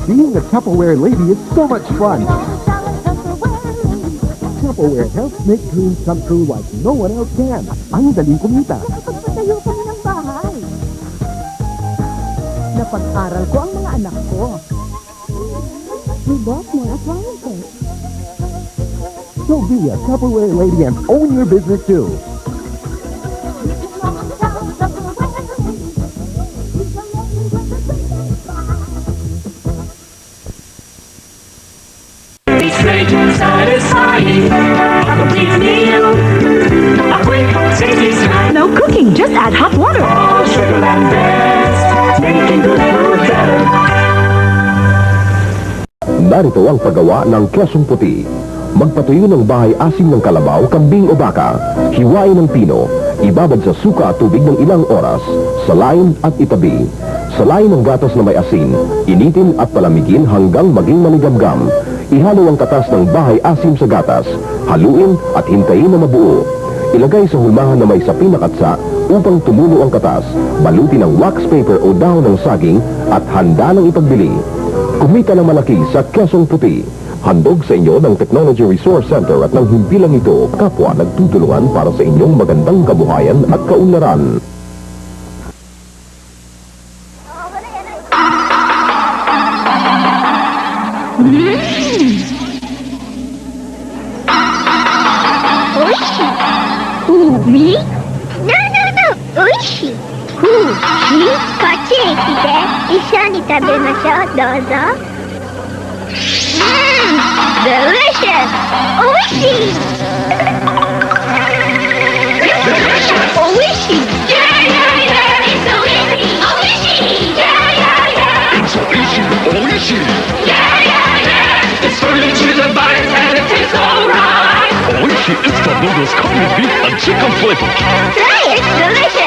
Being a Tupperware lady is so much fun. Tupperware helps make dreams come true like no one else can. Ang daling kumita. Nakapagpatayo kami ng bahay. Napag-aral ko ang mga anak ko. We bought more appliances. So be a Tupperware lady and own your business too. Great and satisfying, a complete meal, a quick, tasty snack. No cooking, just add hot water. All Sugarland best, making good food better. Narito ang paggawa ng kesong puti. Magpatuyo ng bahay asim ng kalabaw, kambing o baka. Hiwain ng pino. Ibabad sa suka at tubig ng ilang oras. Salain at itabi. Salain ng gatas na may asin. Initin at palamigin hanggang maging manigamgam. Ihalo ang katas ng bahay asim sa gatas. Haluin at hintayin na mabuo. Ilagay sa hulmahan na may sapin na katsa upang tumulo ang katas. Balutin ng wax paper o dahon ng saging at handa ng ipagbili. Kumita ng malaki sa kesong puti. Handog sa inyo ng Technology Resource Center at ng himpilang ito, kapwa nagtutulungan para sa inyong magandang kabuhayan at kaunlaran. Oishi. Umi? No, no, no. Oishi. Ushi? こっちへ来て一緒に食べましょう。どうぞ。Delicious. Oishi. Oishi. Yeah, yeah, yeah. It's Oishi. Oishi. Yeah, yeah, yeah. It's Oishi. Yeah, yeah, yeah. It's turned into the bite and it tastes alright. Oishi instant noodles come with beef and chicken flavor. Try it. Delicious.